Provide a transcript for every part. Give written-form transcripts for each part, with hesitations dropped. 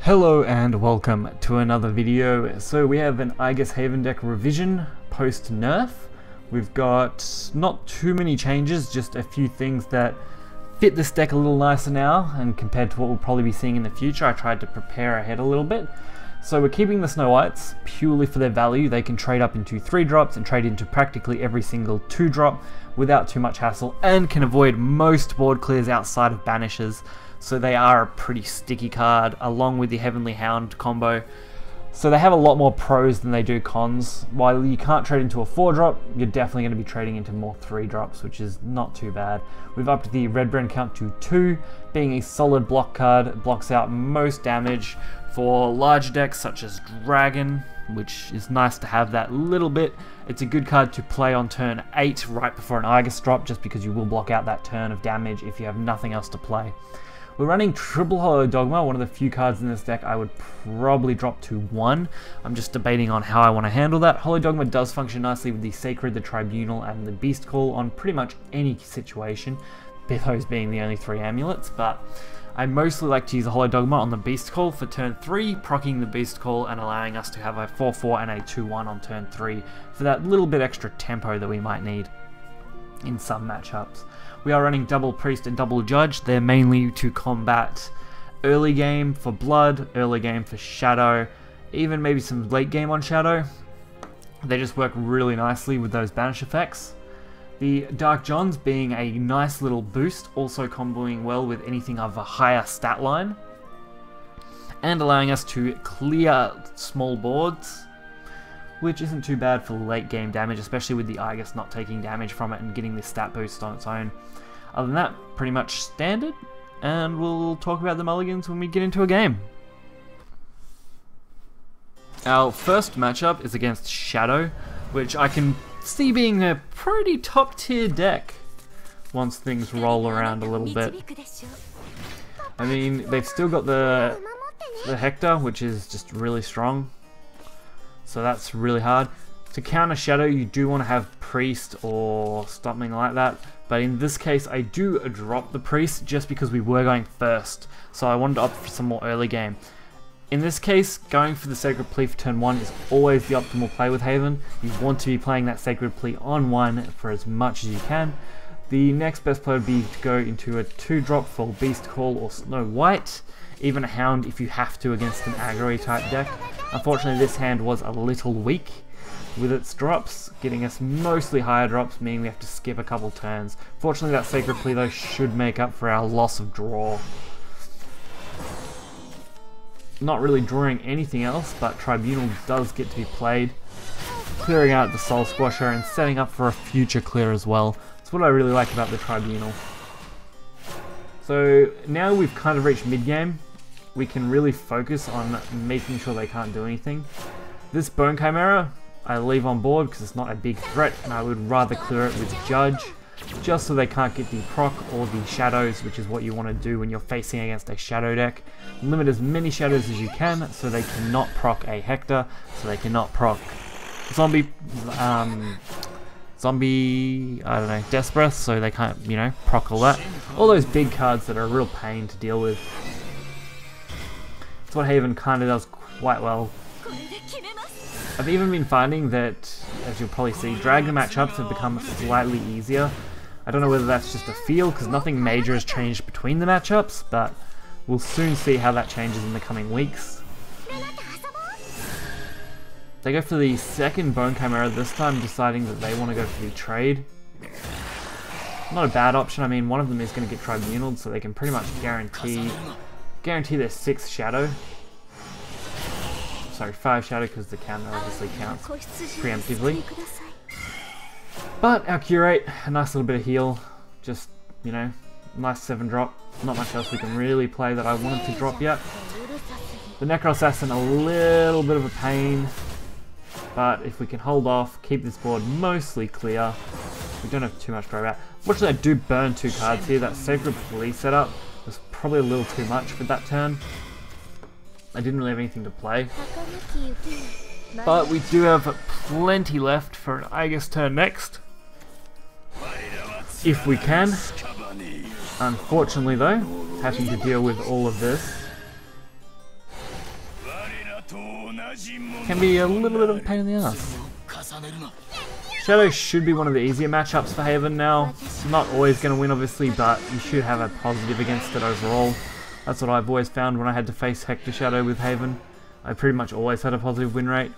Hello and welcome to another video. So we have an Aegis Haven deck revision post-nerf. We've got not too many changes, just a few things that fit this deck a little nicer now, and compared to what we'll probably be seeing in the future, I tried to prepare ahead a little bit. So we're keeping the Snow Whites purely for their value. They can trade up into 3-drops and trade into practically every single 2-drop without too much hassle, and can avoid most board clears outside of Banishes. So they are a pretty sticky card, along with the Heavenly Hound combo. So they have a lot more pros than they do cons. While you can't trade into a 4-drop, you're definitely going to be trading into more 3-drops, which is not too bad. We've upped the red burn count to 2, being a solid block card. It blocks out most damage for large decks such as Dragon, which is nice to have that little bit. It's a good card to play on turn 8 right before an Aegis drop, just because you will block out that turn of damage if you have nothing else to play. We're running Triple Hollow Dogma, one of the few cards in this deck I would probably drop to 1. I'm just debating on how I want to handle that. Hollow Dogma does function nicely with the Sacred, the Tribunal, and the Beast Call on pretty much any situation, those being the only 3 amulets, but I mostly like to use a Hollow Dogma on the Beast Call for turn 3, proccing the Beast Call and allowing us to have a 4-4 and a 2-1 on turn 3 for that little bit extra tempo that we might need in some matchups. We are running double Priest and double Judge. They're mainly to combat early game for Blood, early game for Shadow, even maybe some late game on Shadow. They just work really nicely with those Banish effects. The Dark Johns being a nice little boost, also comboing well with anything of a higher stat line, and allowing us to clear small boards, which isn't too bad for late game damage, especially with the Aegis not taking damage from it and getting this stat boost on its own. Other than that, pretty much standard, and we'll talk about the mulligans when we get into a game. Our first matchup is against Shadow, which I can see being a pretty top tier deck once things roll around a little bit. I mean, they've still got the Hector, which is just really strong. So that's really hard. To counter Shadow, you do want to have Priest or something like that. But in this case, I do drop the Priest just because we were going first. So I wanted to opt for some more early game. In this case, going for the Sacred Plea for turn 1 is always the optimal play with Haven. You want to be playing that Sacred Plea on 1 for as much as you can. The next best play would be to go into a 2-drop for Beast Call or Snow White. Even a Hound if you have to against an aggro type deck. Unfortunately, this hand was a little weak with its drops, getting us mostly higher drops, meaning we have to skip a couple turns. Fortunately, that Sacred Plea though should make up for our loss of draw. Not really drawing anything else, but Tribunal does get to be played, clearing out the Soul Squasher and setting up for a future clear as well. That's what I really like about the Tribunal. So now we've kind of reached mid-game, we can really focus on making sure they can't do anything. This Bone Chimera I leave on board because it's not a big threat, and I would rather clear it with Judge, just so they can't get the proc or the shadows, which is what you want to do when you're facing against a shadow deck. Limit as many shadows as you can so they cannot proc a Hector, so they cannot proc zombie, I don't know, Death Breath, so they can't, you know, proc all that. All those big cards that are a real pain to deal with. That's what Haven kind of does quite well. I've even been finding that, as you'll probably see, Dragon matchups have become slightly easier. I don't know whether that's just a feel, because nothing major has changed between the matchups, but we'll soon see how that changes in the coming weeks. They go for the second Bone Chimera this time, deciding that they want to go for the trade. Not a bad option. I mean, one of them is going to get Tribunaled, so they can pretty much guarantee their 6th Shadow. Sorry, 5 Shadow, because the counter obviously counts preemptively. But our Curate, a nice little bit of heal. Just, you know, nice 7-drop. Not much else we can really play that I wanted to drop yet. The Necro Assassin, a little bit of a pain. But if we can hold off, keep this board mostly clear, we don't have too much to worry about. Fortunately, I do burn 2 cards here. That Sacred Plea setup was probably a little too much for that turn. I didn't really have anything to play. But we do have plenty left for an Aegis turn next, if we can. Unfortunately though, having to deal with all of this can be a little bit of a pain in the ass. Shadow should be one of the easier matchups for Haven now. It's not always going to win obviously, but you should have a positive against it overall. That's what I've always found when I had to face Hector Shadow with Haven. I pretty much always had a positive win rate.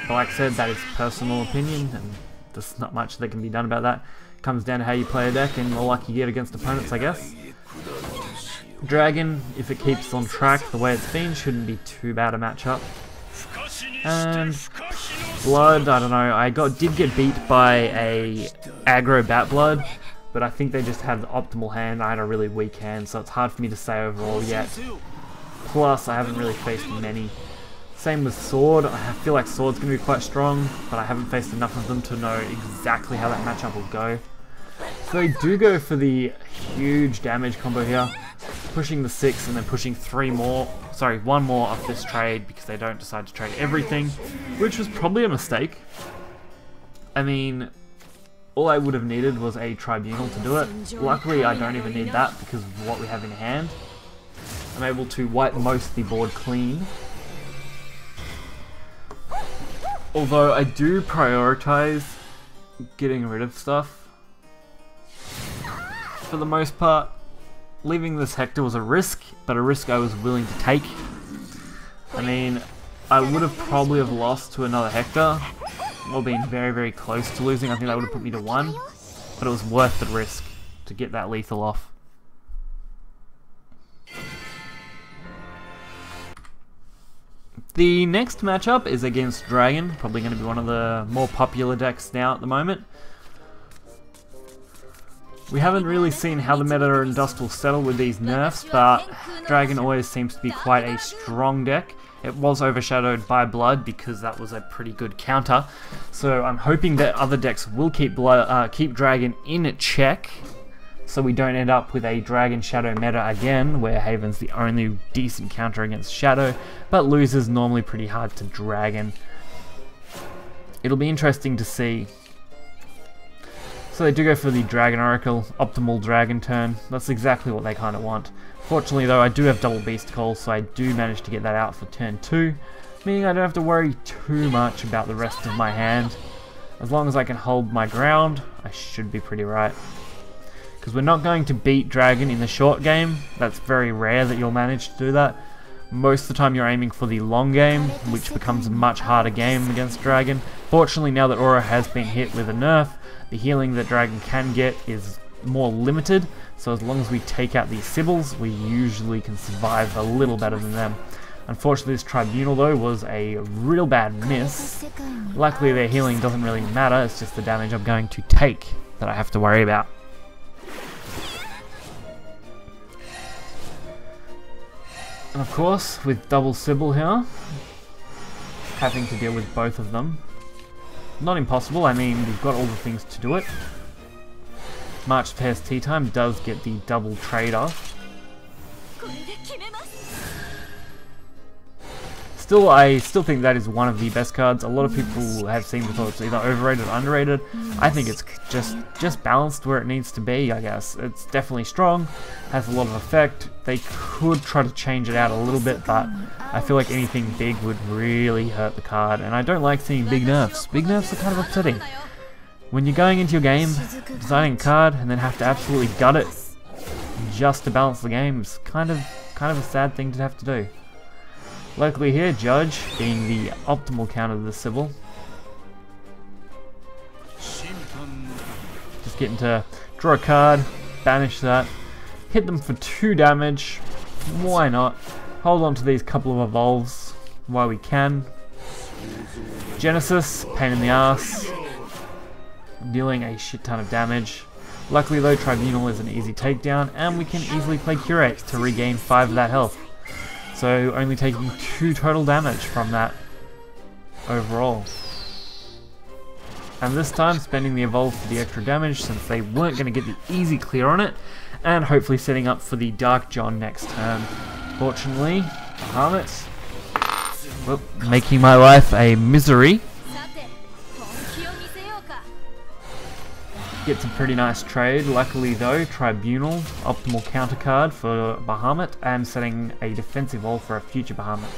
But like I said, that is personal opinion, and there's not much that can be done about that. It comes down to how you play a deck and the luck you get against opponents, I guess. Dragon, if it keeps on track the way it's been, shouldn't be too bad a matchup. And Blood, I don't know, I did get beat by a aggro Bat Blood, but I think they just had the optimal hand. I had a really weak hand, so it's hard for me to say overall yet. Plus, I haven't really faced many. Same with Sword. I feel like Sword's going to be quite strong, but I haven't faced enough of them to know exactly how that matchup will go. So they do go for the huge damage combo here, pushing the 6 and then pushing 1 more off this trade because they don't decide to trade everything, which was probably a mistake. I mean, all I would have needed was a Tribunal to do it. Luckily, I don't even need that because of what we have in hand. I'm able to wipe most of the board clean. Although I do prioritize getting rid of stuff. For the most part, leaving this Hector was a risk, but a risk I was willing to take. I mean, I would have probably have lost to another Hector, or been very, very close to losing. I think that would have put me to 1, but it was worth the risk to get that lethal off. The next matchup is against Dragon, probably going to be one of the more popular decks now at the moment. We haven't really seen how the meta and Dust will settle with these nerfs, but Dragon always seems to be quite a strong deck. It was overshadowed by Blood because that was a pretty good counter, so I'm hoping that other decks will keep Dragon in check, so we don't end up with a Dragon Shadow meta again, where Haven's the only decent counter against Shadow, but loses normally pretty hard to Dragon. It'll be interesting to see. So they do go for the Dragon Oracle, optimal Dragon turn. That's exactly what they kind of want. Fortunately though, I do have double Beast Call, so I do manage to get that out for turn 2, meaning I don't have to worry too much about the rest of my hand. As long as I can hold my ground, I should be pretty right. Because we're not going to beat Dragon in the short game. That's very rare that you'll manage to do that. Most of the time you're aiming for the long game, which becomes a much harder game against Dragon. Fortunately, now that Aura has been hit with a nerf, the healing that Dragon can get is more limited, so as long as we take out these Sibyls, we usually can survive a little better than them. Unfortunately, this Tribunal though was a real bad miss. Luckily their healing doesn't really matter, it's just the damage I'm going to take that I have to worry about. And of course, with double Sybil here, having to deal with both of them. Not impossible, I mean, we've got all the things to do it. March Pairs Tea Time does get the double trade off. I still think that is one of the best cards. A lot of people have seemed to thought it's either overrated or underrated. I think it's just balanced where it needs to be, I guess. It's definitely strong, has a lot of effect. They could try to change it out a little bit, but I feel like anything big would really hurt the card, and I don't like seeing big nerfs. Big nerfs are kind of upsetting. When you're going into your game, designing a card, and then have to absolutely gut it just to balance the game is kind of a sad thing to have to do. Locally here, Judge being the optimal counter to the Sybil. Just getting to draw a card, banish that, hit them for 2 damage. Why not? Hold on to these couple of evolves while we can. Genesis, pain in the ass, dealing a shit ton of damage. Luckily though, Tribunal is an easy takedown, and we can easily play Curate to regain 5 of that health. So only taking 2 total damage from that overall. And this time spending the evolve for the extra damage since they weren't going to get the easy clear on it, and hopefully setting up for the Dark John next turn. Fortunately, Bahamut, well, making my life a misery. gets a pretty nice trade. Luckily though, Tribunal, optimal counter card for Bahamut, and setting a defensive wall for a future Bahamut.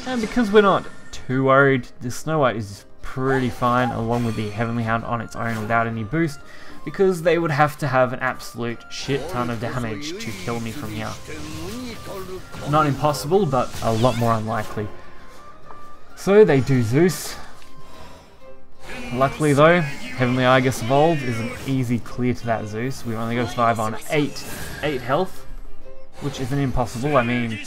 And because we're not too worried, the Snow White is pretty fine along with the Heavenly Hound on its own without any boost, because they would have to have an absolute shit ton of damage to kill me from here. Not impossible, but a lot more unlikely. So they do Zeus. Luckily though, Heavenly Aegis Evolved is an easy clear to that Zeus. We've only got to survive on 8 health, which isn't impossible. I mean,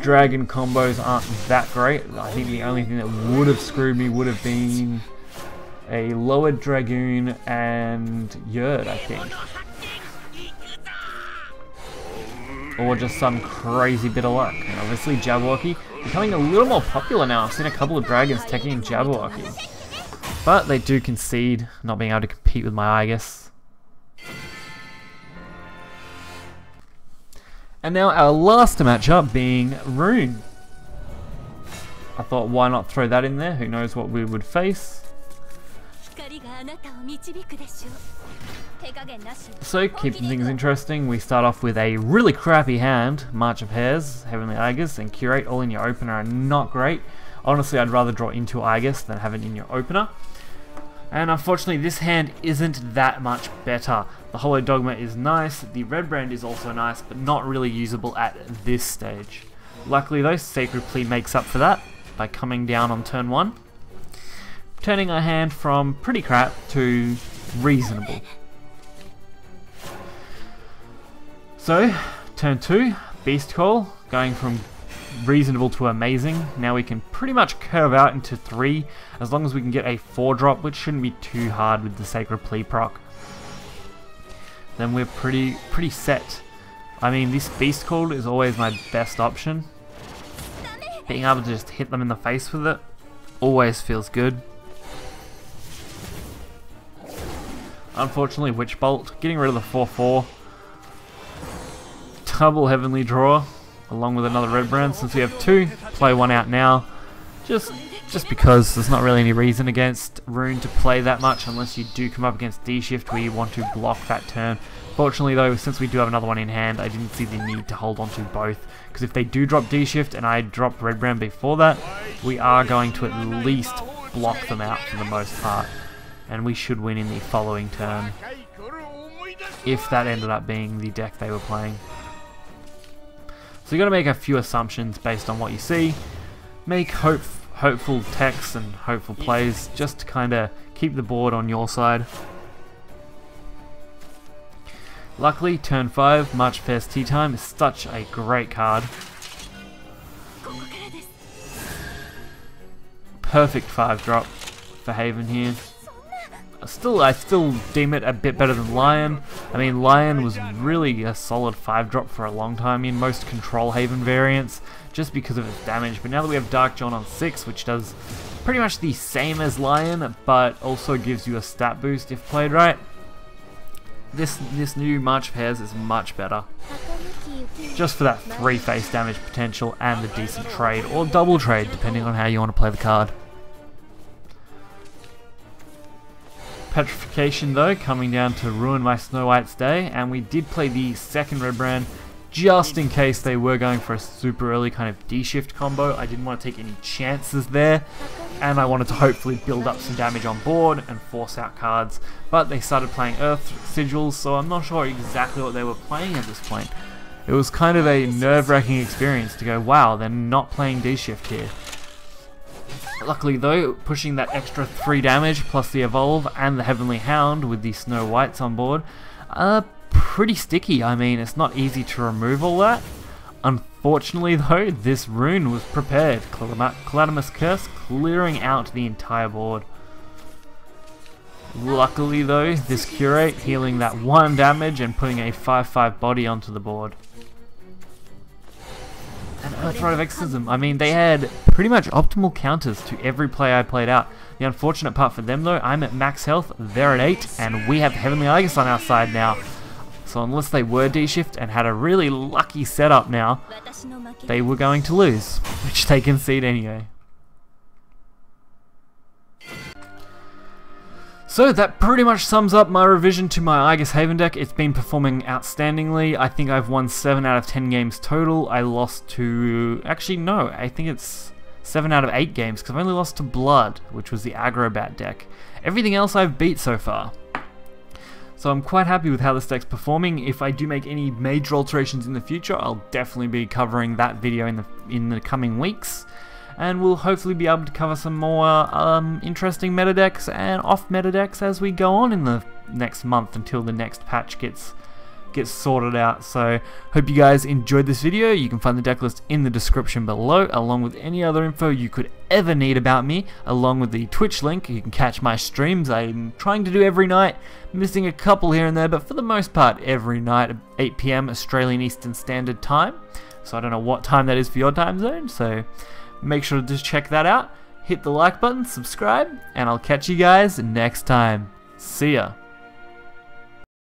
dragon combos aren't that great. I think the only thing that would have screwed me would have been a lowered Dragoon and Yurd, I think. Or just some crazy bit of luck. And obviously Jabberwocky becoming a little more popular now. I've seen a couple of dragons taking Jabberwocky. But they do concede, not being able to compete with my Aegis. And now our last matchup being Rune. I thought, why not throw that in there? Who knows what we would face. So, keeping things interesting, we start off with a really crappy hand. March of Hares, Heavenly Aegis, and Curate all in your opener are not great. Honestly, I'd rather draw into Aegis than have it in your opener. And unfortunately, this hand isn't that much better. The Hollow Dogma is nice, the Red Brand is also nice, but not really usable at this stage. Luckily though, Sacred Plea makes up for that by coming down on turn 1. Turning our hand from pretty crap to reasonable. So, turn 2, Beast Call, going from reasonable to amazing. Now we can pretty much curve out into 3, as long as we can get a 4-drop, which shouldn't be too hard with the Sacred Plea proc. Then we're pretty set. I mean, this Beast Call is always my best option. Being able to just hit them in the face with it always feels good. Unfortunately, Witch Bolt, getting rid of the 4/4. Double Heavenly Draw, along with another Red Brand. Since we have 2, play 1 out now. Just because there's not really any reason against Rune to play that much unless you do come up against D-Shift where you want to block that turn. Fortunately though, since we do have another one in hand, I didn't see the need to hold on to both, because if they do drop D-Shift and I drop Red Brand before that, we are going to at least block them out for the most part, and we should win in the following turn, if that ended up being the deck they were playing. So you got to make a few assumptions based on what you see, make hopeful texts and hopeful plays just to kind of keep the board on your side. Luckily, turn 5, March of Hares Tea Time is such a great card. Perfect 5-drop for Haven here. I still deem it a bit better than Lion. I mean, Lion was really a solid 5-drop for a long time in most Control Haven variants, just because of its damage. But now that we have Dark John on 6, which does pretty much the same as Lion, but also gives you a stat boost if played right, this new March of Hares is much better. Just for that 3 face damage potential and the decent trade, or double trade, depending on how you want to play the card. Petrification though, coming down to ruin my Snow White's day, and we did play the second Red Brand just in case they were going for a super early kind of D-Shift combo. I didn't want to take any chances there, and I wanted to hopefully build up some damage on board and force out cards, but they started playing Earth Sigils, so I'm not sure exactly what they were playing at this point. It was kind of a nerve-wracking experience to go, wow, they're not playing D-Shift here. Luckily though, pushing that extra 3 damage plus the Evolve and the Heavenly Hound with the Snow Whites on board are pretty sticky. I mean, it's not easy to remove all that. Unfortunately though, this rune was prepared. Calamious Curse clearing out the entire board. Luckily though, this Curate healing that 1 damage and putting a 5/5 body onto the board. And Earthright of Exorcism, I mean, they had pretty much optimal counters to every play I played out. The unfortunate part for them though, I'm at max health, they're at 8, and we have Heavenly Aegis on our side now. So unless they were D-Shift and had a really lucky setup now, they were going to lose, which they concede anyway. So that pretty much sums up my revision to my Aegis Haven deck. It's been performing outstandingly. I think I've won 7 out of 10 games total. I lost to... Actually, no. I think it's 7 out of 8 games because I've only lost to Blood, which was the Aggro-Bat deck. Everything else I've beat so far. So I'm quite happy with how this deck's performing. If I do make any major alterations in the future, I'll definitely be covering that video in the coming weeks. And we'll hopefully be able to cover some more interesting meta decks and off meta decks as we go on in the next month until the next patch gets sorted out. So hope you guys enjoyed this video. You can find the deck list in the description below, along with any other info you could ever need about me, along with the Twitch link. You can catch my streams. I'm trying to do every night, missing a couple here and there, but for the most part every night at 8 PM Australian Eastern Standard Time. So I don't know what time that is for your time zone, so make sure to just check that out. Hit the like button, subscribe, and I'll catch you guys next time. See ya.